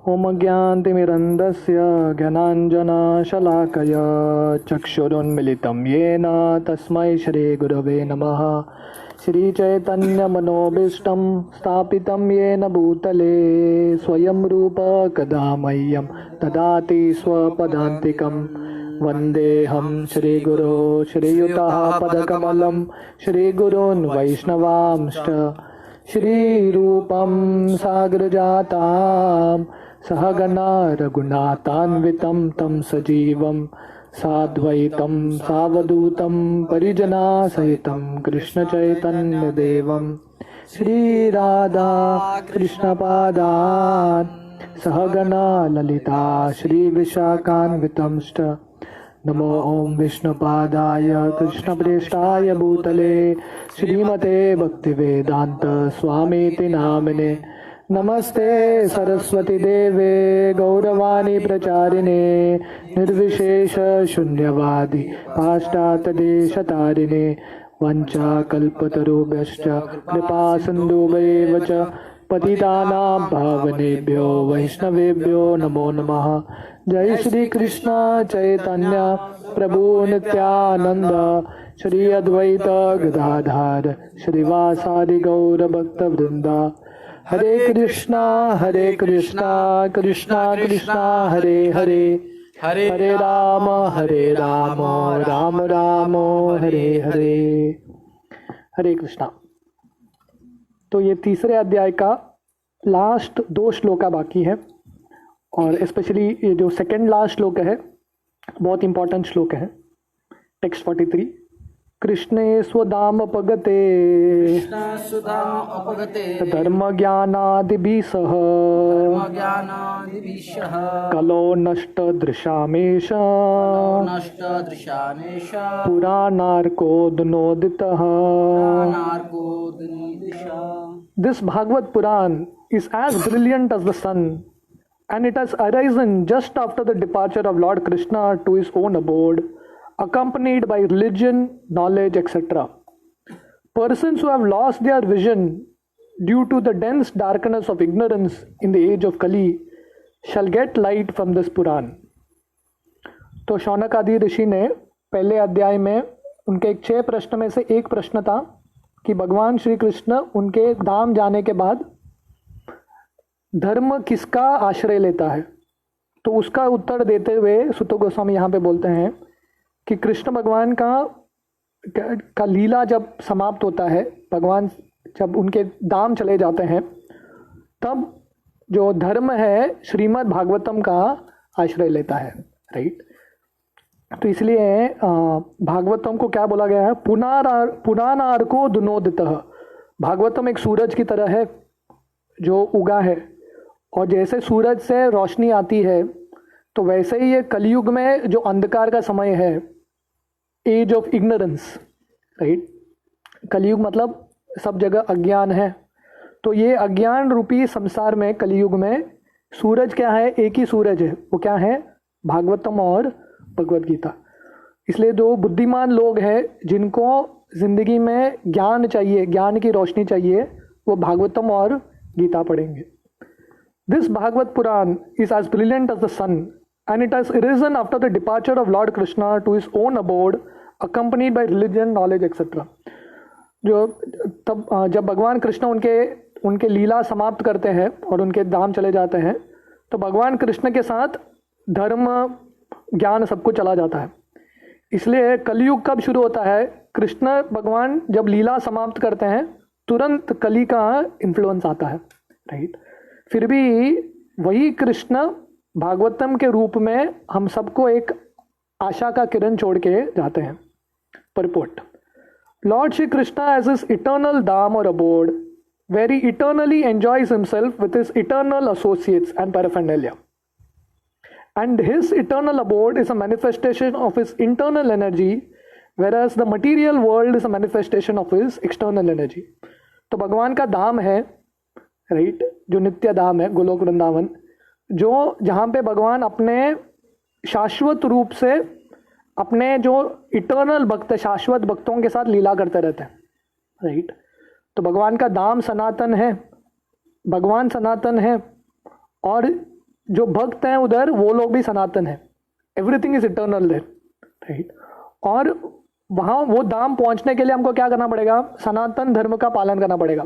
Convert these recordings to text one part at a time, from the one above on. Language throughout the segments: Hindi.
ओम ज्ञानतिमिरन्धस्य ज्ञानाञ्जनशलाकया चक्षुरुन्मिलितं येन तस्मै श्रीगुरवे नमः। श्रीचैतन्यमनोभीष्टं स्थापितं येन भूतले स्वयं रूप कदा मह्यं ददाति स्वपदान्तिकं। वन्देऽहं श्रीगुरो श्रीयुतः पदकमलं श्रीगुरून् वैष्णवांश्च श्रीरूपं साग्रजातां सहगणा रघुनाथान्वितं तं सजीवं साद्वैतं सावधूतं परिजनसहितं कृष्णचैतन्यदेवं श्रीराधा कृष्णपादान् सहगणा ललिता श्रीविशाखान्वितंश्च। नमो ओम विष्णुपादाय कृष्णप्रेष्ठाय भूतले श्रीमते भक्तिवेदांत स्वामीति नामिने। नमस्ते सरस्वती देवे गौरवाणी प्रचारिणे निर्विशेष शून्यवादी पाश्चात्यदेशतारिणे। वंचाकल्पतरुभ्यश्च कृपा सिन्धुभ्येव च पतितानां पावनेभ्यो वैष्णवेभ्यो नमो नमः। जय श्री कृष्ण चैतन्य प्रभु नित्यानंद श्री अद्वैत गदाधर श्रीवासादि गौर भक्त वृंदा। हरे कृष्णा कृष्णा कृष्णा हरे हरे हरे राम राम राम हरे हरे। हरे कृष्णा। तो ये तीसरे अध्याय का लास्ट 2 श्लोका बाकी है और स्पेशली ये जो सेकंड लास्ट श्लोक है बहुत इंपॉर्टेंट श्लोक है। टेक्स्ट 43 कृष्णे स्वधाम अपगते धर्म ज्ञानादिभिः सह कलो नष्ट दृशामेश पुराणार्कोदनोदितः। This Bhagavad Puran is as brilliant as the sun, and it has arisen just after the departure of Lord Krishna to his own abode, accompanied by religion, knowledge, etc. Persons who have lost their vision due to the dense darkness of ignorance in the age of Kali shall get light from this Puran. तो शौनक आदि ऋषि ने पहले अध्याय में उनके 6 प्रश्न में से एक प्रश्न था कि भगवान श्री कृष्ण उनके धाम जाने के बाद धर्म किसका आश्रय लेता है। तो उसका उत्तर देते हुए सुत गोस्वामी यहाँ पे बोलते हैं कि कृष्ण भगवान का लीला जब समाप्त होता है, भगवान जब उनके धाम चले जाते हैं, तब जो धर्म है श्रीमद् भागवतम का आश्रय लेता है। राइट। तो इसलिए भागवतम को क्या बोला गया है? पुराणार्को दुनोदितः। भागवतम एक सूरज की तरह है जो उगा है, और जैसे सूरज से रोशनी आती है तो वैसे ही ये कलयुग में जो अंधकार का समय है, एज ऑफ इग्नोरेंस, राइट। कलयुग मतलब सब जगह अज्ञान है। तो ये अज्ञान रूपी संसार में कलयुग में सूरज क्या है? एक ही सूरज है। वो क्या है? भागवतम और भगवत गीता। इसलिए जो बुद्धिमान लोग हैं जिनको जिंदगी में ज्ञान चाहिए, ज्ञान की रोशनी चाहिए, वो भागवतम और गीता पढ़ेंगे। This Bhagavat Purana is as brilliant as the sun and it has arisen after the departure of Lord Krishna to his own abode accompanied by religion, knowledge etcetera. जो तब जब भगवान कृष्ण उनके लीला समाप्त करते हैं और उनके धाम चले जाते हैं, तो भगवान कृष्ण के साथ धर्म, ज्ञान सब कुछ चला जाता है। इसलिए कलयुग कब शुरू होता है? कृष्ण भगवान जब लीला समाप्त करते हैं तुरंत कली का इन्फ्लुएंस आता है। राइट। फिर भी वही कृष्ण भागवतम के रूप में हम सबको एक आशा का किरण छोड़ के जाते हैं। Purport. Lord Shri Krishna has his eternal dham or abode where he eternally enjoys himself with his eternal associates and paraphernalia. And his eternal abode is a manifestation of his internal energy, whereas the material world is a manifestation of his external energy. तो भगवान का धाम है, राइट, जो नित्य धाम है, गोलोक वृंदावन, जो जहाँ पे भगवान अपने शाश्वत रूप से अपने जो इटर्नल भक्त, शाश्वत भक्तों के साथ लीला करते रहते हैं। राइट। तो भगवान का धाम सनातन है, भगवान सनातन है और जो भक्त हैं उधर वो लोग भी सनातन है, everything is eternal there, right. और वहाँ वो धाम पहुँचने के लिए हमको क्या करना पड़ेगा, सनातन धर्म का पालन करना पड़ेगा।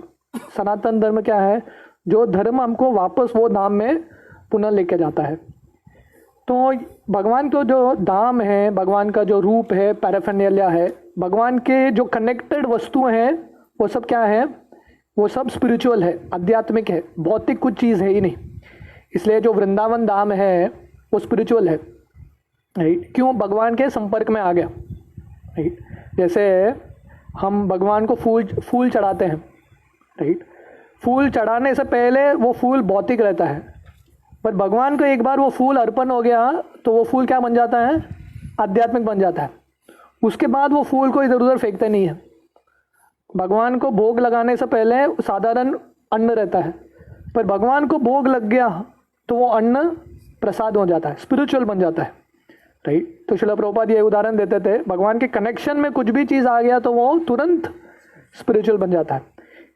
सनातन धर्म क्या है, जो धर्म हमको वापस वो धाम में पुनः लेके जाता है। तो भगवान को जो धाम है, भगवान का जो रूप है, पैराफेर्नालिया है, भगवान के जो कनेक्टेड वस्तु हैं वो सब क्या है, वो सब स्पिरिचुअल है, आध्यात्मिक है, भौतिक कुछ चीज़ है ही नहीं। इसलिए जो वृंदावन धाम है वो स्पिरिचुअल है, राइट। क्यों, भगवान के संपर्क में आ गया, राइट। जैसे हम भगवान को फूल चढ़ाते हैं, राइट। फूल चढ़ाने से पहले वो फूल भौतिक रहता है, पर भगवान को एक बार वो फूल अर्पण हो गया तो वो फूल क्या बन जाता है, आध्यात्मिक बन जाता है। उसके बाद वो फूल को इधर उधर फेंकते नहीं है। भगवान को भोग लगाने से पहले साधारण अन्न रहता है, पर भगवान को भोग लग गया तो वो अन्न प्रसाद हो जाता है, स्पिरिचुअल बन जाता है, राइट। तो श्रील प्रभुपाद ये उदाहरण देते थे, भगवान के कनेक्शन में कुछ भी चीज़ आ गया तो वो तुरंत स्पिरिचुअल बन जाता है।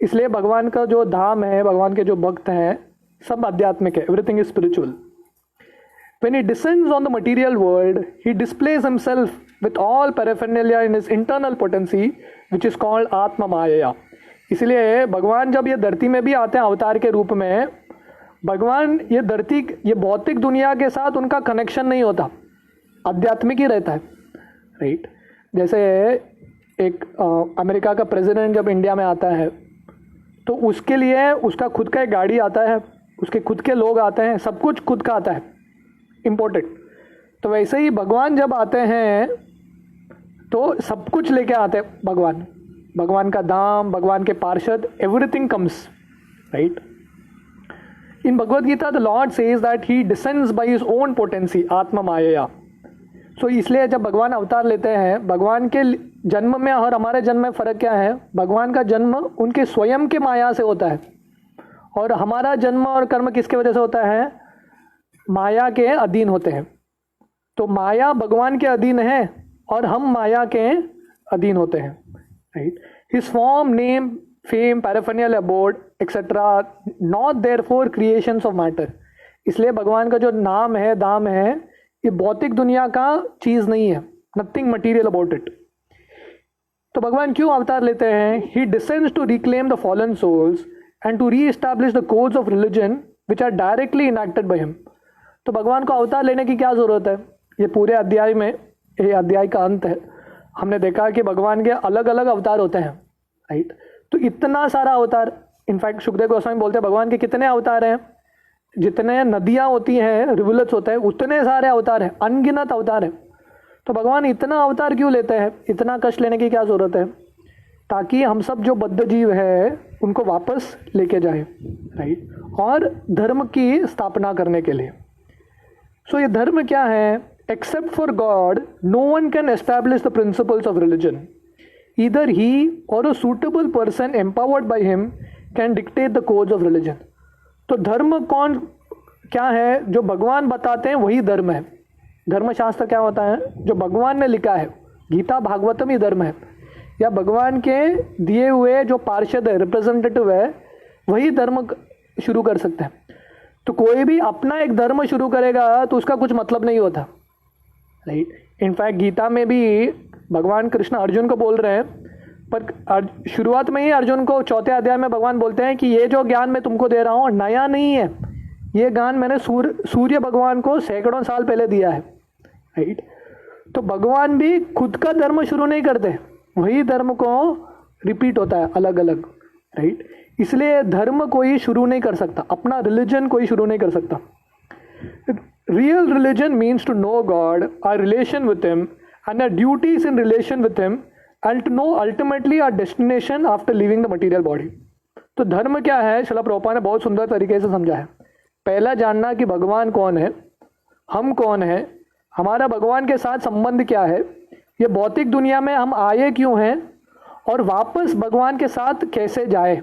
इसलिए भगवान का जो धाम है, भगवान के जो भक्त हैं, सब आध्यात्मिक है, everything is spiritual. When he descends on the material world, he displays himself with all paraphernalia in his internal potency, which is called Atma Maya. इसलिए भगवान जब ये धरती में भी आते हैं अवतार के रूप में, भगवान ये धरती, ये भौतिक दुनिया के साथ उनका कनेक्शन नहीं होता, आध्यात्मिक ही रहता है, राइट। जैसे एक अमेरिका का प्रेसिडेंट जब इंडिया में आता है तो उसके लिए उसका खुद का एक गाड़ी आता है, उसके खुद के लोग आते हैं, सब कुछ खुद का आता है, इम्पोर्टेंट। तो वैसे ही भगवान जब आते हैं तो सब कुछ लेके आते हैं भगवान, भगवान का धाम, भगवान के पार्षद, everything comes, right. In Bhagavad Gita the Lord says that he descends by his own potency, atma maya. सो इसलिए जब भगवान अवतार लेते हैं, भगवान के जन्म में और हमारे जन्म में फ़र्क क्या है, भगवान का जन्म उनके स्वयं के माया से होता है और हमारा जन्म और कर्म किसके वजह से होता है, माया के अधीन होते हैं। तो माया भगवान के अधीन है और हम माया के अधीन होते हैं, right. His form, name, fame, paraphernalia, abode etcetera not therefore creations of matter. इसलिए भगवान का जो नाम है, धाम है, ये भौतिक दुनिया का चीज़ नहीं है, नथिंग मटीरियल अबाउट इट। तो भगवान क्यों अवतार लेते हैं, he descends to reclaim the fallen souls and to reestablish the codes of religion which are directly enacted by him. तो भगवान को अवतार लेने की क्या ज़रूरत है, ये पूरे अध्याय में, ये अध्याय का अंत है, हमने देखा कि भगवान के अलग अलग अवतार होते हैं, राइट। तो इतना सारा अवतार, इनफैक्ट सुखदेव गोस्वामी बोलते हैं भगवान के कितने अवतार हैं, जितने नदियाँ होती हैं, रिवुलेट्स होते हैं, उतने सारे अवतार हैं, अनगिनत अवतार हैं। तो भगवान इतना अवतार क्यों लेते हैं, इतना कष्ट लेने की क्या ज़रूरत है, ताकि हम सब जो बद्ध जीव है उनको वापस लेके जाएं, राइट, और धर्म की स्थापना करने के लिए। सो ये धर्म क्या है, except for God no one can establish the principles of religion, either he or a suitable person empowered by him can dictate the codes of religion. तो धर्म कौन क्या है, जो भगवान बताते हैं वही धर्म है। धर्मशास्त्र क्या होता है, जो भगवान ने लिखा है, गीता भागवतम ही धर्म है, या भगवान के दिए हुए जो पार्षद है, रिप्रेजेंटेटिव है, वही धर्म शुरू कर सकते हैं। तो कोई भी अपना एक धर्म शुरू करेगा तो उसका कुछ मतलब नहीं होता, राइट। इनफैक्ट गीता में भी भगवान कृष्ण अर्जुन को बोल रहे हैं, पर शुरुआत में ही अर्जुन को 4 अध्याय में भगवान बोलते हैं कि ये जो ज्ञान मैं तुमको दे रहा हूँ नया नहीं है, ये ज्ञान मैंने सूर्य भगवान को सैकड़ों साल पहले दिया है, राइट। तो भगवान भी खुद का धर्म शुरू नहीं करते, वही धर्म को रिपीट होता है अलग अलग, राइट। इसलिए धर्म कोई शुरू नहीं कर सकता, अपना रिलीजन कोई शुरू नहीं कर सकता। Real religion means to know God, our relation with him and our duties in relation with him and to know ultimately our destination after living the material body. तो धर्म क्या है, श्रील प्रभुपाद ने बहुत सुंदर तरीके से समझा है। पहला जानना कि भगवान कौन है, हम कौन है, हमारा भगवान के साथ संबंध क्या है, ये भौतिक दुनिया में हम आए क्यों हैं, और वापस भगवान के साथ कैसे जाए,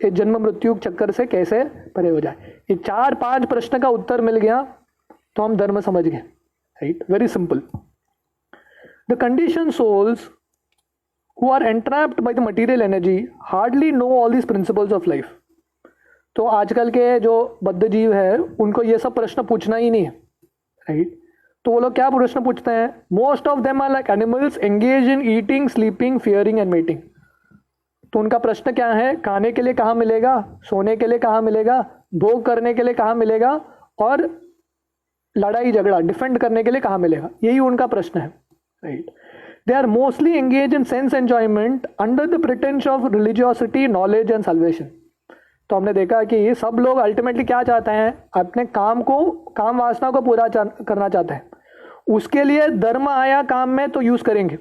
ये जन्म मृत्यु चक्कर से कैसे परे हो जाए। ये 4-5 प्रश्न का उत्तर मिल गया तो हम धर्म समझ गए, right. Very simple. The condition souls who are entrapped by the material energy hardly know all these principles of life. तो आजकल के जो बद्ध जीव है उनको ये सब प्रश्न पूछना ही नहीं है, राइट। तो वो लोग क्या प्रश्न पूछते हैं? Most of them are like animals engage in eating, sleeping, fearing and mating. तो उनका प्रश्न क्या है? खाने के लिए कहाँ मिलेगा, सोने के लिए कहाँ मिलेगा, भोग करने के लिए कहाँ मिलेगा, और लड़ाई झगड़ा डिफेंड करने के लिए कहाँ मिलेगा, यही उनका प्रश्न है, right. They are mostly engage in sense enjoyment under the pretence of religiosity, knowledge and salvation. तो हमने देखा कि ये सब लोग अल्टीमेटली क्या चाहते हैं? अपने काम वासना को पूरा करना चाहते हैं। उसके लिए धर्म आया काम में तो यूज करेंगे,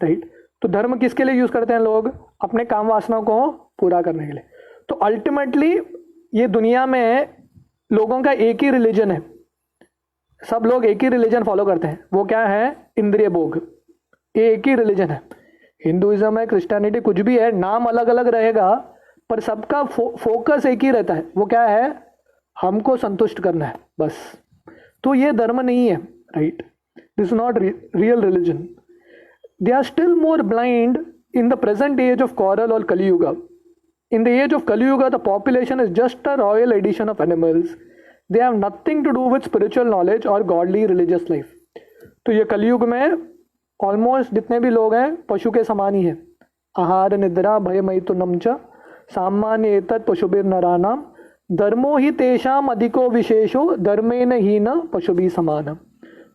राइट। तो धर्म किसके लिए यूज करते हैं लोग? अपने काम वासना को पूरा करने के लिए। तो अल्टीमेटली ये दुनिया में लोगों का एक ही रिलीजन है, सब लोग एक ही रिलीजन फॉलो करते हैं। वो क्या है? इंद्रिय भोग। ये एक ही रिलीजन है। हिंदुइज्म है, क्रिश्चियनिटी, कुछ भी है, नाम अलग अलग रहेगा पर सबका फोकस एक ही रहता है। वो क्या है? हमको संतुष्ट करना है, बस। तो ये धर्म नहीं है, right. This is not real religion. They are still more blind in the present age of quarrel or Kaliyuga. In the age of Kali Yuga, the population is just a royal addition of animals. They have nothing to do with spiritual knowledge or godly religious life. तो ये कलयुग में ऑलमोस्ट जितने भी लोग हैं पशु के समान ही हैं। आहार निद्रा भय मैथुनम च सामान्य एतत् पशुभिर नरानाम धर्मो ही तेषाम अधिको विशेषो धर्मेन ही न पशुभि समान।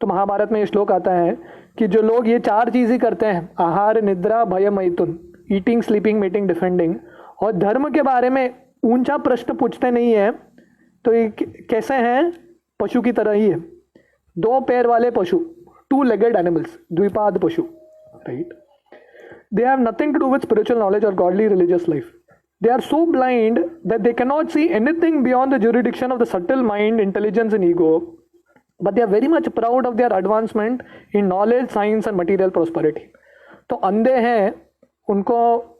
तो महाभारत में ये श्लोक आता है कि जो लोग ये चार चीज़ ही करते हैं, आहार निद्रा भय मैथुन, ईटिंग स्लीपिंग मीटिंग डिफेंडिंग, और धर्म के बारे में ऊंचा प्रश्न पूछते नहीं है, तो ये कैसे हैं? पशु की तरह ही है। दो पैर वाले पशु, टू लेगेड एनिमल्स, द्विपाद पशु, right. They have nothing to do with spiritual knowledge or godly religious life. They are so blind that they can not see anything beyond the jurisdiction of the subtle mind, intelligence and ego, but they are very much proud of their advancement in knowledge, science and material prosperity. तो अंधे हैं, उनको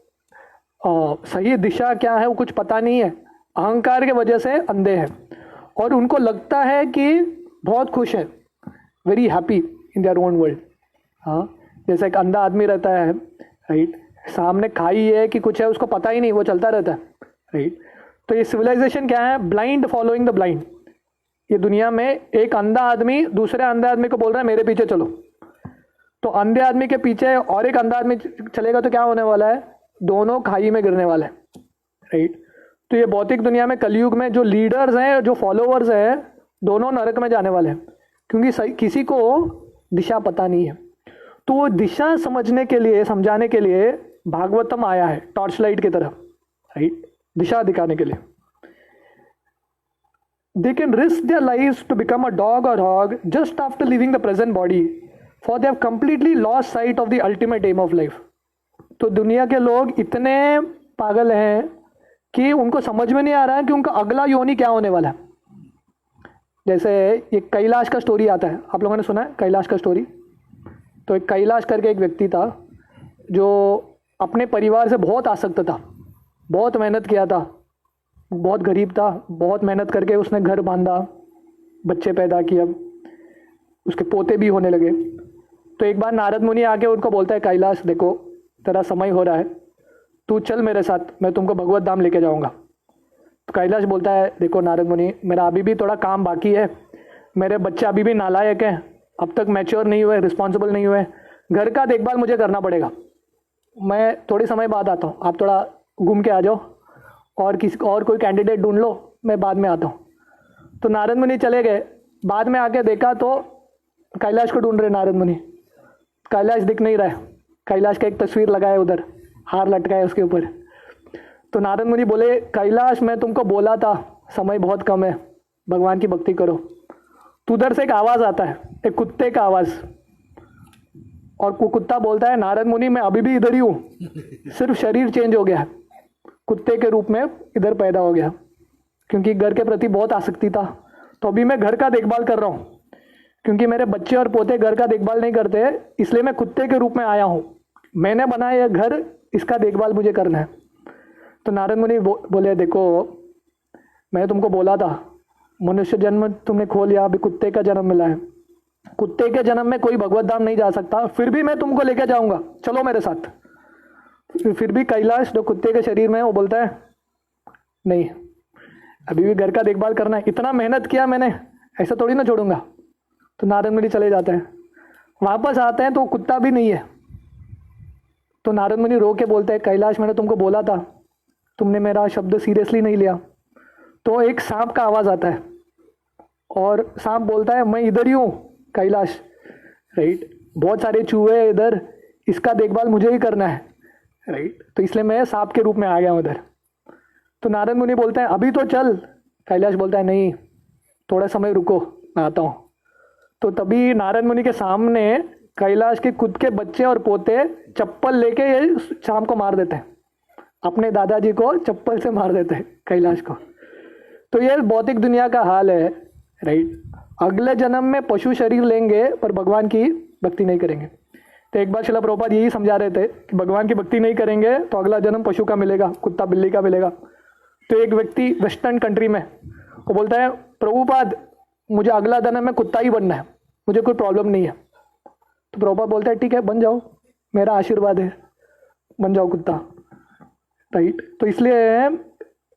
सही दिशा क्या है वो कुछ पता नहीं है, अहंकार के वजह से अंधे हैं, और उनको लगता है कि बहुत खुश है, very happy in their own world. हाँ, जैसे एक अंधा आदमी रहता है, राइट, सामने खाई है कि कुछ है उसको पता ही नहीं, वो चलता रहता है, राइट। तो ये सिविलाइजेशन क्या है? Blind following the blind. ये दुनिया में एक अंधा आदमी दूसरे अंधे आदमी को बोल रहा है मेरे पीछे चलो, तो अंधे आदमी के पीछे और एक अंधा आदमी चलेगा तो क्या होने वाला है? दोनों खाई में गिरने वाले हैं, राइट। तो ये भौतिक दुनिया में कलयुग में जो लीडर्स हैं, जो फॉलोअर्स हैं, दोनों नरक में जाने वाले हैं, क्योंकि किसी को दिशा पता नहीं है। तो वो दिशा समझने के लिए, समझाने के लिए भागवतम आया है, टॉर्च लाइट की तरह, राइट, दिशा दिखाने के लिए। They can risk their lives to become a dog or hog just after leaving the present body, for they have completely lost sight of the ultimate aim of life. तो दुनिया के लोग इतने पागल हैं कि उनको समझ में नहीं आ रहा है कि उनका अगला योनि क्या होने वाला है। जैसे ये कैलाश का स्टोरी आता है, आप लोगों ने सुना है कैलाश का स्टोरी? तो एक कैलाश करके एक व्यक्ति था जो अपने परिवार से बहुत आसक्त था, बहुत मेहनत किया था, बहुत गरीब था, बहुत मेहनत करके उसने घर बांधा, बच्चे पैदा किया, उसके पोते भी होने लगे। तो एक बार नारद मुनि आके उनको बोलता है, कैलाश देखो तेरा समय हो रहा है, तू चल मेरे साथ, मैं तुमको भगवत धाम लेके जाऊंगा। तो कैलाश बोलता है, देखो नारद मुनि, मेरा अभी भी थोड़ा काम बाकी है, मेरे बच्चे अभी भी नालायक हैं, अब तक मैच्योर नहीं हुए, रिस्पॉन्सिबल नहीं हुए, घर का देखभाल मुझे करना पड़ेगा, मैं थोड़ी समय बाद आता हूँ, आप थोड़ा घूम के आ जाओ और कोई कैंडिडेट ढूंढ लो, मैं बाद में आता हूँ। तो नारद मुनि चले गए। बाद में आके देखा तो कैलाश को ढूंढ रहे नारद मुनि, कैलाश दिख नहीं रहा है। कैलाश का एक तस्वीर लगाए उधर, हार लटकाए उसके ऊपर। तो नारद मुनि बोले, कैलाश मैं तुमको बोला था समय बहुत कम है, भगवान की भक्ति करो। तो उधर से एक आवाज़ आता है, एक कुत्ते का आवाज़, और कुत्ता बोलता है, नारद मुनि मैं अभी भी इधर ही हूँ, सिर्फ शरीर चेंज हो गया है, कुत्ते के रूप में इधर पैदा हो गया, क्योंकि घर के प्रति बहुत आसक्ति था। तो अभी मैं घर का देखभाल कर रहा हूँ, क्योंकि मेरे बच्चे और पोते घर का देखभाल नहीं करते, इसलिए मैं कुत्ते के रूप में आया हूँ, मैंने बनाया यह घर, इसका देखभाल मुझे करना है। तो नारद मुनि बोले, देखो मैंने तुमको बोला था, मनुष्य जन्म तुमने खो लिया, अभी कुत्ते का जन्म मिला है, कुत्ते के जन्म में कोई भगवत धाम नहीं जा सकता, फिर भी मैं तुमको लेके जाऊंगा, चलो मेरे साथ। फिर भी कैलाश जो कुत्ते के शरीर में है वो बोलता है नहीं, अभी भी घर का देखभाल करना है, इतना मेहनत किया मैंने, ऐसा थोड़ी ना छोड़ूंगा। तो नारद मुनि चले जाते हैं, वापस आते हैं तो कुत्ता भी नहीं है। तो नारद मुनि रो के बोलते हैं, कैलाश मैंने तुमको बोला था, तुमने मेरा शब्द सीरियसली नहीं लिया। तो एक सांप का आवाज़ आता है और सांप बोलता है, मैं इधर ही हूँ कैलाश, राइट, बहुत सारे चूहे इधर, इसका देखभाल मुझे ही करना है, राइट, तो इसलिए मैं सांप के रूप में आ गया हूँ उधर। तो नारद मुनि बोलते हैं अभी तो चल। कैलाश बोलता है नहीं, थोड़ा समय रुको, मैं आता हूँ। तो तभी नारद मुनि के सामने कैलाश के खुद के बच्चे और पोते चप्पल लेके ये सांप को मार देते हैं, अपने दादाजी को चप्पल से मार देते हैं कैलाश को। तो ये भौतिक दुनिया का हाल है, राइट। अगले जन्म में पशु शरीर लेंगे पर भगवान की भक्ति नहीं करेंगे। तो एक बार श्रील प्रभुपाद यही समझा रहे थे कि भगवान की भक्ति नहीं करेंगे तो अगला जन्म पशु का मिलेगा, कुत्ता बिल्ली का मिलेगा। तो एक व्यक्ति वेस्टर्न कंट्री में वो बोलता है, प्रभुपाद मुझे अगला जन्म में कुत्ता ही बनना है, मुझे कोई प्रॉब्लम नहीं है। तो प्रभुपाद बोलता है ठीक है बन जाओ, मेरा आशीर्वाद है, बन जाओ कुत्ता, राइट। तो इसलिए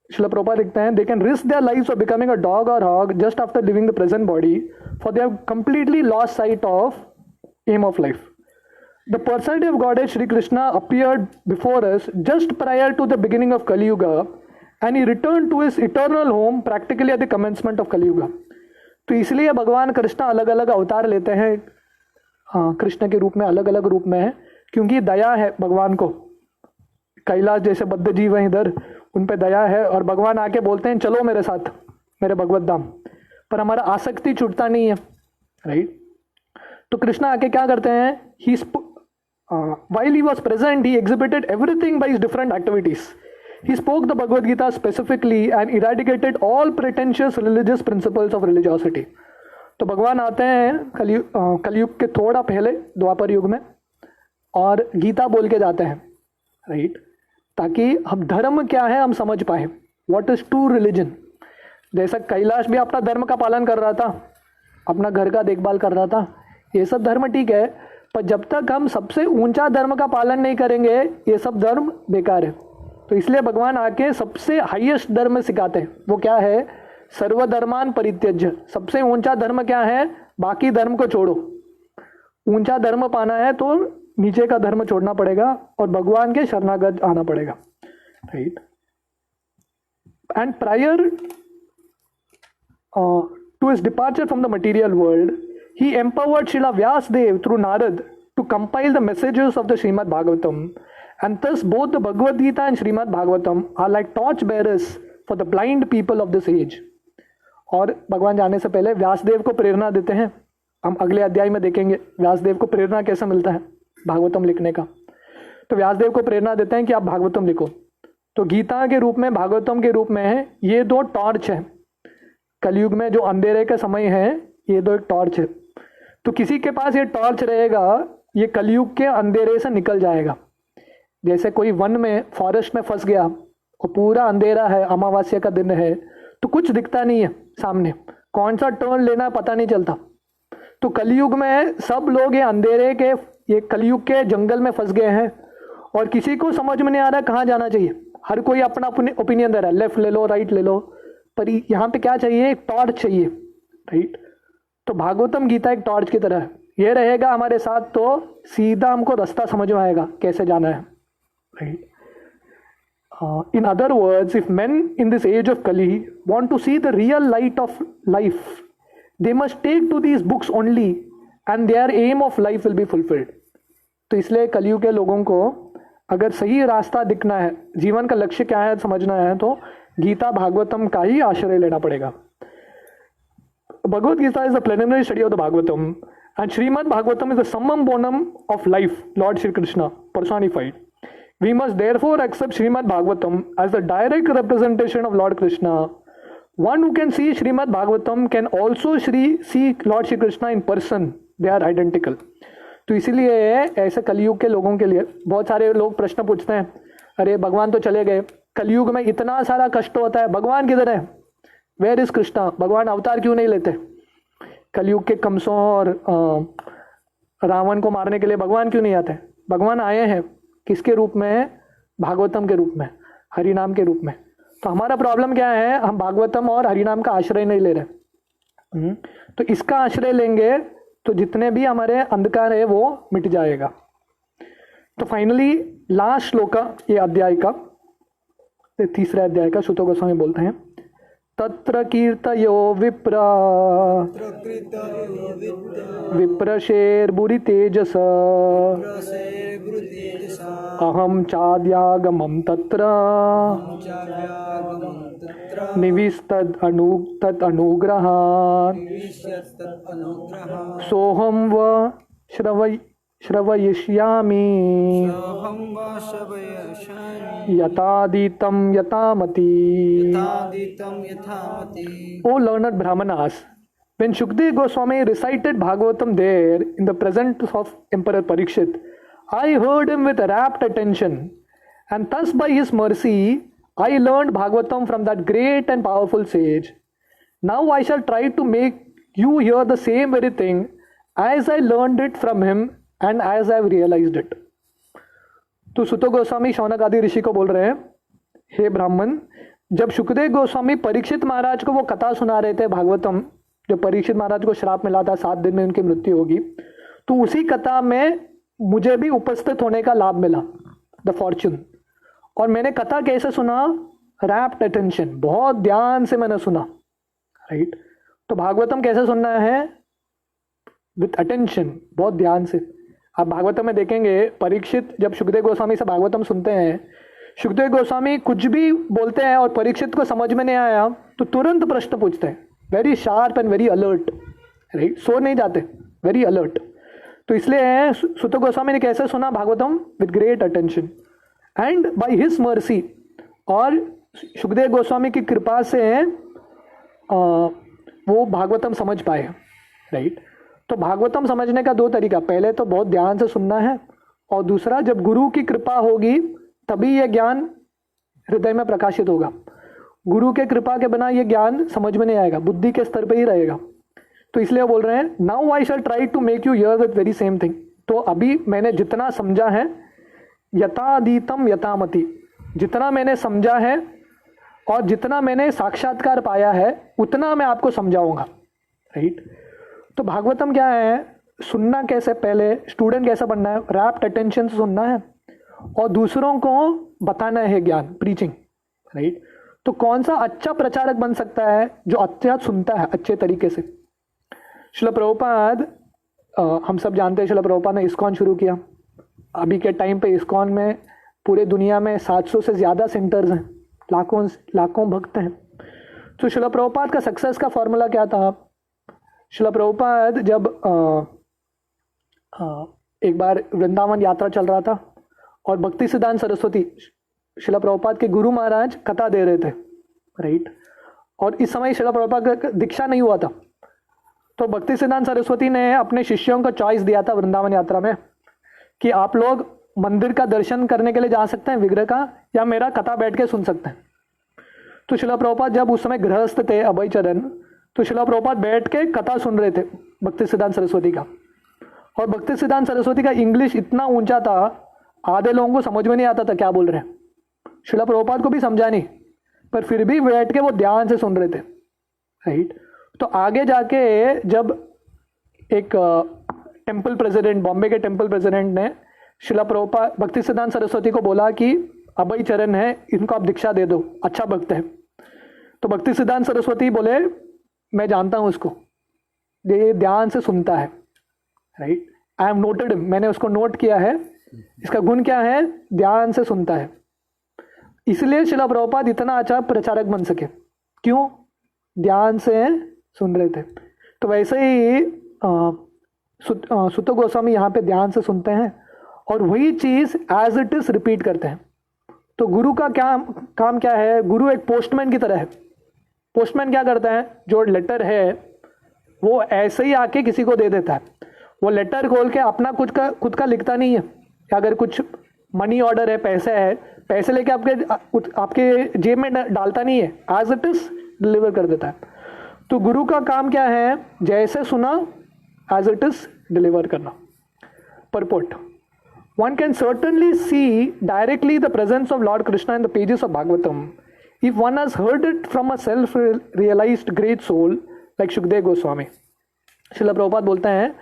श्रील प्रभुपाद लिखते हैं, they can risk their lives of becoming a dog or hog just after living the present body, for they have completely lost sight of aim of life. The personality of Godhead Shri Krishna appeared before us just prior to the beginning of Kali Yuga, and he returned to his eternal home practically at the commencement of Kali Yuga. तो इसलिए भगवान कृष्ण अलग अलग अवतार लेते हैं, हाँ कृष्ण के रूप में अलग अलग रूप में है, क्योंकि दया है भगवान को। कैलाश जैसे बद्ध जीव हैं इधर, उन पे दया है और भगवान आके बोलते हैं चलो मेरे साथ मेरे भगवत धाम, पर हमारा आसक्ति छूटता नहीं है, राइट। तो कृष्ण आके क्या करते हैं, ही while he was present, he exhibited everything by his different activities. He spoke the Bhagavad Gita specifically and eradicated all pretentious religious principles of religiosity. तो भगवान आते हैं कलयुग के थोड़ा पहले द्वापर युग में और गीता बोल के जाते हैं, राइट, ताकि हम धर्म क्या है हम समझ पाए, व्हाट इज ट्रू रिलीजन। जैसा कैलाश भी अपना धर्म का पालन कर रहा था, अपना घर का देखभाल कर रहा था, ये सब धर्म ठीक है, पर जब तक हम सबसे ऊंचा धर्म का पालन नहीं करेंगे ये सब धर्म बेकार है। तो इसलिए भगवान आके सबसे हाईएस्ट धर्म सिखाते हैं, वो क्या है, सर्वधर्मान परित्यज्य। सबसे ऊंचा धर्म क्या है, बाकी धर्म को छोड़ो। ऊंचा धर्म पाना है तो नीचे का धर्म छोड़ना पड़ेगा और भगवान के शरणागत आना पड़ेगा, right. And prior to his departure from the material world, he empowered Srila Vyasdev through Narad to compile the messages of the Srimad Bhagavatam, and thus both the Bhagavad Gita and Srimad Bhagavatam are like torch bearers for the blind people of this age. और भगवान जाने से पहले व्यासदेव को प्रेरणा देते हैं, हम अगले अध्याय में देखेंगे व्यासदेव को प्रेरणा कैसे मिलता है भागवतम लिखने का। तो व्यासदेव को प्रेरणा देते हैं कि आप भागवतम लिखो। तो गीता के रूप में भागवतम के रूप में है, ये दो टॉर्च है कलयुग में, जो अंधेरे के समय है ये दो एक टॉर्च है। तो किसी के पास ये टॉर्च रहेगा ये कलयुग के अंधेरे से निकल जाएगा। जैसे कोई वन में फॉरेस्ट में फंस गया और पूरा अंधेरा है, अमावस्या का दिन है, तो कुछ दिखता नहीं है सामने, कौन सा टर्न लेना पता नहीं चलता। तो कलयुग में सब लोग ये अंधेरे के, ये कलयुग के जंगल में फंस गए हैं और किसी को समझ में नहीं आ रहा कहाँ जाना चाहिए। हर कोई अपना ओपिनियन दे रहा है, लेफ्ट ले लो राइट ले लो, पर यहाँ पे क्या चाहिए, एक टॉर्च चाहिए, राइट। तो भागवतम गीता एक टॉर्च की तरह है, ये रहेगा हमारे साथ तो सीधा हमको रास्ता समझ में आएगा कैसे जाना है, right. In other words, if men in this age of Kali want to see the real light of life, they must take to these books only and their aim of life will be fulfilled. तो इसलिए कलयुग के लोगों को अगर सही रास्ता दिखना है, जीवन का लक्ष्य क्या है समझना है, तो गीता भागवतम का ही आश्रय लेना पड़ेगा। Bhagavad Gita is the preliminary study of the Bhagavatam, and Srimad Bhagavatam is the summum bonum of life, Lord Shri Krishna personified. We must therefore accept Srimad Bhagavatam as the direct representation of Lord Krishna. One who can see Srimad Bhagavatam can also see Lord Shri Krishna in person. They are identical. तो इसीलिए ऐसे कलयुग के लोगों के लिए बहुत सारे लोग प्रश्न पूछते हैं, अरे भगवान तो चले गए, कलयुग में इतना सारा कष्ट होता है, भगवान किधर है, वेयर इज कृष्णा, भगवान अवतार क्यों नहीं लेते, कलयुग के कंसों और रावण को मारने के लिए भगवान क्यों नहीं आते। भगवान आए हैं किसके रूप में, भागवतम के रूप में, हरि नाम के रूप में। तो हमारा प्रॉब्लम क्या है, हम भागवतम और हरिनाम का आश्रय नहीं ले रहे। तो इसका आश्रय लेंगे तो जितने भी हमारे अंधकार है वो मिट जाएगा। तो फाइनली लास्ट श्लोक ये अध्याय का, तीसरे अध्याय का, सुतो गोस्वामी बोलते हैं, तत्र कीर्तयो विप्र विप्रशेर्बुरि तेजस अहम चाद्यागमं तत्र निविस्तद अनुग्रहात् सोहम व श्रवयिष्यामि यथादितं यथामति। O learned Brahmanas, when Shukdev Goswami recited Bhagavatam there in the presence of Emperor Parikshit, I heard him with rapt attention, and thus by his mercy I learned Bhagavatam from that great and powerful sage. Now I shall try to make you hear the same very thing as I learned it from him and as I have realized it. तो सुतो गोस्वामी शौनक आदि ऋषि को बोल रहे हैं, हे ब्राह्मण, जब शुकदेव गोस्वामी परीक्षित महाराज को वो कथा सुना रहे थे भागवतम, जब परीक्षित महाराज को श्राप मिला था 7 दिन में उनकी मृत्यु होगी, तो उसी कथा में मुझे भी उपस्थित होने का लाभ मिला, द फॉर्चून। और मैंने कथा कैसे सुना, रैप्ट अटेंशन, बहुत ध्यान से मैंने सुना, राइट। तो भागवतम कैसे सुनना है, विथ अटेंशन, बहुत ध्यान से। आप भागवतम में देखेंगे परीक्षित जब सुखदेव गोस्वामी से भागवतम सुनते हैं, सुखदेव गोस्वामी कुछ भी बोलते हैं और परीक्षित को समझ में नहीं आया तो तुरंत प्रश्न पूछते हैं, very sharp and very alert, right, सो नहीं जाते, वेरी अलर्ट। तो इसलिए सुत गोस्वामी ने कैसे सुना Bhagavatam, with great attention and by his mercy, और सुखदेव गोस्वामी की कृपा से वो भागवतम समझ पाए, राइट। तो भागवतम समझने का 2 तरीका, पहले तो बहुत ध्यान से सुनना है, और दूसरा जब गुरु की कृपा होगी तभी यह ज्ञान हृदय में प्रकाशित होगा। गुरु के कृपा के बिना यह ज्ञान समझ में नहीं आएगा, बुद्धि के स्तर पे ही रहेगा। तो इसलिए बोल रहे हैं, now I shall try to make you hear with very same thing. तो अभी मैंने जितना समझा है, यथादीतम यथामति, जितना मैंने समझा है और जितना मैंने साक्षात्कार पाया है उतना मैं आपको समझाऊंगा, राइट। तो भागवतम क्या है, सुनना कैसे, पहले स्टूडेंट कैसे बनना है, रैप्ट अटेंशन से सुनना है और दूसरों को बताना है ज्ञान, प्रीचिंग, राइट। तो कौन सा अच्छा प्रचारक बन सकता है, जो अच्छा सुनता है अच्छे तरीके से। श्रील प्रभुपाद, हम सब जानते हैं श्रील प्रभुपाद ने इस्कॉन शुरू किया। अभी के टाइम पे इस्कॉन में पूरे दुनिया में 700 से ज़्यादा सेंटर्स हैं, लाखों भक्त हैं। तो श्रील प्रभुपाद का सक्सेस का फॉर्मूला क्या था। श्रील प्रभुपाद जब एक बार वृंदावन यात्रा चल रहा था और भक्ति सिद्धांत सरस्वती, श्रील प्रभुपाद के गुरु महाराज कथा दे रहे थे, राइट। और इस समय श्रील प्रभुपाद का दीक्षा नहीं हुआ था, तो भक्ति सिद्धांत सरस्वती ने अपने शिष्यों को चॉइस दिया था वृंदावन यात्रा में कि आप लोग मंदिर का दर्शन करने के लिए जा सकते हैं, विग्रह का, या मेरा कथा बैठ के सुन सकते हैं। तो श्रील प्रभुपाद जब उस समय गृहस्थ थे, अभय चरण, तो श्रील प्रभुपाद बैठ के कथा सुन रहे थे भक्ति सिद्धांत सरस्वती का। और भक्ति सिद्धांत सरस्वती का इंग्लिश इतना ऊंचा था, आधे लोगों को समझ में नहीं आता था क्या बोल रहे हैं। श्रील प्रभुपाद को भी समझा नहीं, पर फिर भी बैठ के वो ध्यान से सुन रहे थे, राइट। तो आगे जाके जब एक टेम्पल प्रेसिडेंट, बॉम्बे के टेम्पल प्रेसिडेंट ने श्रील प्रभुपाद भक्ति सिद्धांत सरस्वती को बोला कि अभय चरण है, इनको आप दीक्षा दे दो, अच्छा भक्त है। तो भक्ति सिद्धांत सरस्वती बोले, मैं जानता हूं उसको, ये ध्यान से सुनता है, राइट, आई एम नोटेड, मैंने उसको नोट किया है, इसका गुण क्या है, ध्यान से सुनता है। इसलिए श्रील प्रभुपाद इतना अच्छा प्रचारक बन सके, क्यों, ध्यान से सुन रहे थे। तो वैसे ही सुत गोस्वामी यहाँ पे ध्यान से सुनते हैं और वही चीज एज इट इज रिपीट करते हैं। तो गुरु का क्या काम क्या है, गुरु एक पोस्टमैन की तरह है। पोस्टमैन क्या करता है, जो लेटर है वो ऐसे ही आके किसी को दे देता है, वो लेटर खोल के अपना खुद का लिखता नहीं है। अगर कुछ मनी ऑर्डर है, पैसे लेके आपके जेब में डालता नहीं है, एज इट इज डिलीवर कर देता है। तो गुरु का काम क्या है, जैसे सुना एज इट इज डिलीवर करना। Purport. One can certainly see directly the presence of Lord Krishna in the pages of Bhagavatam. If one has heard it from a self realized great soul like Sukhdev Goswami. Srila Prabhupada बोलते हैं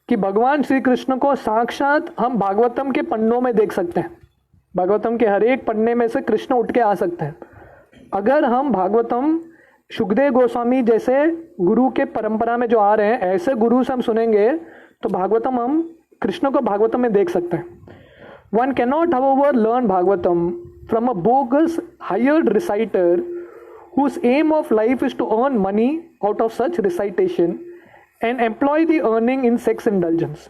कि भगवान श्री कृष्ण को साक्षात हम भागवतम के पन्नों में देख सकते हैं। भागवतम के हर एक पन्ने में से कृष्ण उठ के आ सकते हैं। अगर हम भागवतम सुखदेव गोस्वामी जैसे गुरु के परंपरा में जो आ रहे हैं, ऐसे गुरु से हम सुनेंगे तो भागवतम हम कृष्ण को भागवतम में देख सकते हैं। One can not however learn Bhagavatam from a bogus hired reciter whose aim of life is to earn money out of such recitation and employ the earning in sex indulgence।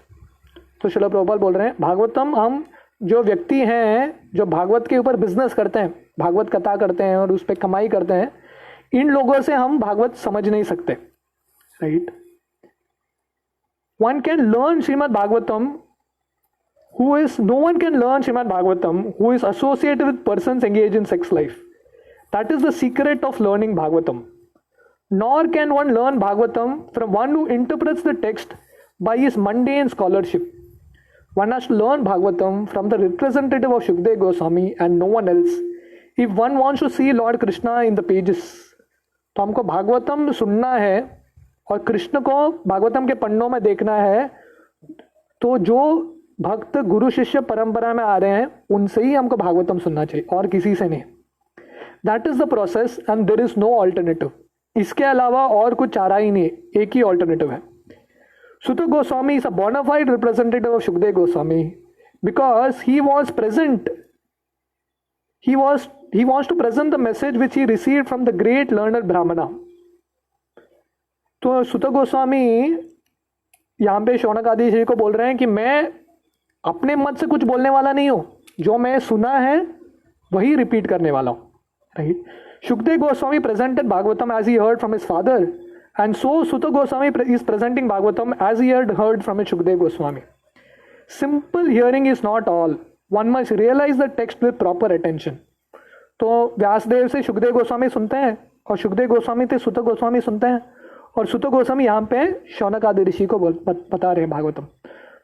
तो श्रील प्रभुपाद बोल रहे हैं भागवतम हम जो व्यक्ति हैं जो भागवत के ऊपर बिजनेस करते हैं, भागवत कथा करते हैं और उस पर कमाई करते हैं, इन लोगों से हम भागवत समझ नहीं सकते, right. One can learn Shrimad Bhagavatam no one can learn Srimad Bhagavatam who is associated with persons engaged in sex life. That is the secret of learning Bhagavatam. Nor can one learn Bhagavatam from one who interprets the text by his mundane scholarship. One has to learn Bhagavatam from the representative of Shukdev Goswami and no one else if one wants to see Lord Krishna in the pages. तो हमको भागवतम सुनना है और कृष्ण को भागवतम के पन्नों में देखना है, तो जो भक्त गुरु शिष्य परंपरा में आ रहे हैं उनसे ही हमको भागवतम सुनना चाहिए और किसी से नहीं। That is the process and there is no alternative. इसके अलावा और कुछ चारा ही नहीं, एक ही ऑल्टरनेटिव है। Suta Goswami is a bona fide representative of Sukhdev Goswami because he was present, he wants to present the message which he received from the great learned brahmana। तो सुत गोस्वामी यहाँ पे शौनक आदि जी को बोल रहे हैं कि मैं अपने मत से कुछ बोलने वाला नहीं हूँ, जो मैं सुना है वही रिपीट करने वाला हूँ, right. Shukdev Goswami presented Bhagavatam as he heard from his father, and so Sutta Goswami is presenting Bhagavatam as he had heard from his Shukdev Goswami। Simple hearing is not all, one must realize the text with proper attention। तो व्यासदेव से सुखदेव गोस्वामी सुनते हैं और सुखदेव गोस्वामी से सुत गोस्वामी सुनते हैं और सुत गोस्वामी यहाँ पे शौनक आदि ऋषि को बता रहे हैं भागवतम।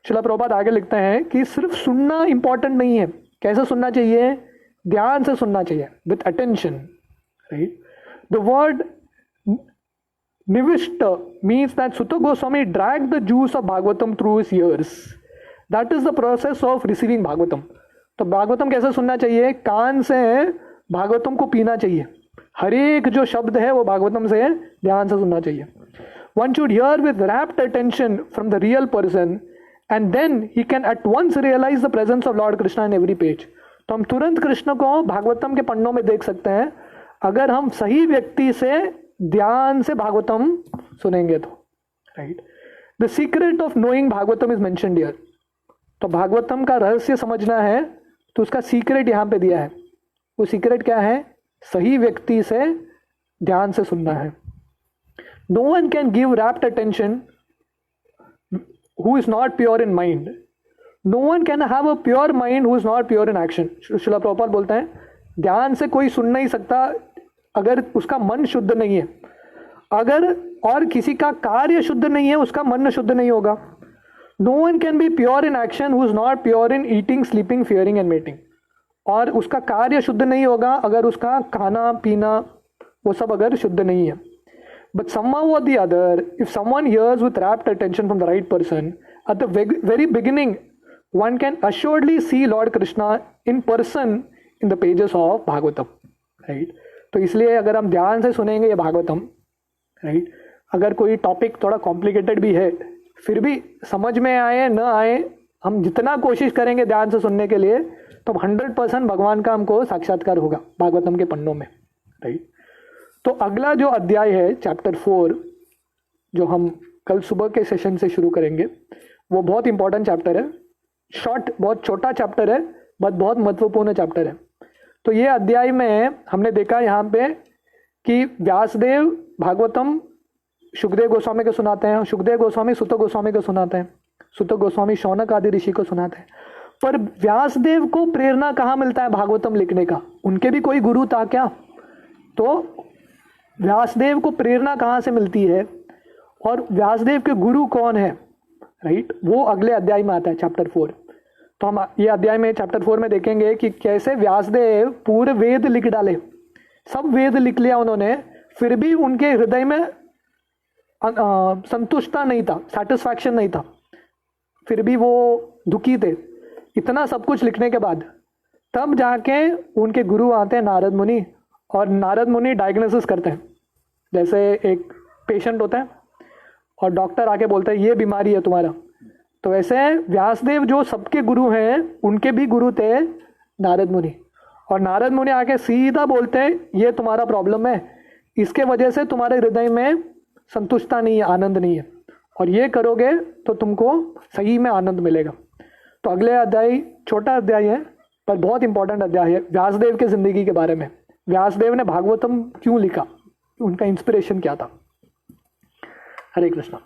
श्रील प्रभुपाद आगे लिखते हैं कि सिर्फ सुनना इंपॉर्टेंट नहीं है, कैसे सुनना चाहिए, ध्यान से सुनना चाहिए, with attention, right. The word निविष्ट मीन्स दैट सुत Goswami drag the juice of Bhagavatam through his years. That is the process of receiving Bhagavatam. तो भागवतम कैसे सुनना चाहिए, कान से भागवतम को पीना चाहिए, हर एक जो शब्द है वो भागवतम से ध्यान से सुनना चाहिए। One should hear with rapt attention from the real person and then he can at once realise the presence of Lord Krishna in every page. तो हम तुरंत कृष्ण को भागवतम के पन्नों में देख सकते हैं अगर हम सही व्यक्ति से ध्यान से भागवतम सुनेंगे तो, right. The secret of knowing Bhagavatam is mentioned here. तो भागवतम का रहस्य समझना है तो उसका सीक्रेट यहाँ पे दिया है। वो सीक्रेट क्या है, सही व्यक्ति से ध्यान से सुनना है। No one can give rapt attention who is not pure in mind. No one can have a pure mind who is not pure in action. Srila Prabhupada बोलते हैं ध्यान से कोई सुन नहीं सकता अगर उसका मन शुद्ध नहीं है, अगर और किसी का कार्य शुद्ध नहीं है उसका मन शुद्ध नहीं होगा। No one can be pure in action who is not pure in eating, sleeping, fearing and mating. और उसका कार्य शुद्ध नहीं होगा अगर उसका खाना पीना वो सब अगर शुद्ध नहीं है। But somehow or the other, if someone hears with rapt attention from the right person, at the very beginning, one can assuredly see Lord Krishna in person in the pages of Bhagavatam, right? तो इसलिए अगर हम ध्यान से सुनेंगे ये भागवतम, राइट, अगर कोई टॉपिक थोड़ा कॉम्प्लिकेटेड भी है फिर भी समझ में आए न आए, हम जितना कोशिश करेंगे ध्यान से सुनने के लिए तो 100% भगवान का हमको साक्षात्कार होगा भागवतम के पन्नों में, राइट। तो अगला जो अध्याय है चैप्टर 4 जो हम कल सुबह के सेशन से शुरू करेंगे वो बहुत इंपॉर्टेंट चैप्टर है। शॉर्ट, बहुत छोटा चैप्टर है बट बहुत महत्वपूर्ण चैप्टर है। तो ये अध्याय में हमने देखा यहाँ पे कि व्यासदेव भागवतम सुखदेव गोस्वामी को सुनाते हैं, सुखदेव गोस्वामी सुत गोस्वामी को सुनाते हैं, सुत गोस्वामी शौनक आदि ऋषि को सुनाते हैं। पर व्यासदेव को प्रेरणा कहाँ मिलता है भागवतम लिखने का, उनके भी कोई गुरु था क्या? तो व्यासदेव को प्रेरणा कहाँ से मिलती है और व्यासदेव के गुरु कौन है, राइट, वो अगले अध्याय में आता है चैप्टर 4। तो हम ये अध्याय में चैप्टर 4 में देखेंगे कि कैसे व्यासदेव पूरे वेद लिख डाले, सब वेद लिख लिया उन्होंने, फिर भी उनके हृदय में संतुष्टता नहीं था, सेटिस्फैक्शन नहीं था, फिर भी वो दुखी थे इतना सब कुछ लिखने के बाद। तब जाके उनके गुरु आते हैं नारद मुनि, और नारद मुनि डायग्नोसिस करते हैं। जैसे एक पेशेंट होता है और डॉक्टर आके बोलता है ये बीमारी है तुम्हारा, तो वैसे व्यासदेव जो सबके गुरु हैं उनके भी गुरु थे नारद मुनि, और नारद मुनि आके सीधा बोलते हैं ये तुम्हारा प्रॉब्लम है, इसके वजह से तुम्हारे हृदय में संतुष्टता नहीं है, आनंद नहीं है, और ये करोगे तो तुमको सही में आनंद मिलेगा। तो अगले अध्याय छोटा अध्याय है पर बहुत इंपॉर्टेंट अध्याय है व्यासदेव के जिंदगी के बारे में। व्यासदेव ने भागवतम क्यों लिखा, उनका इंस्पिरेशन क्या था। हरे कृष्णा।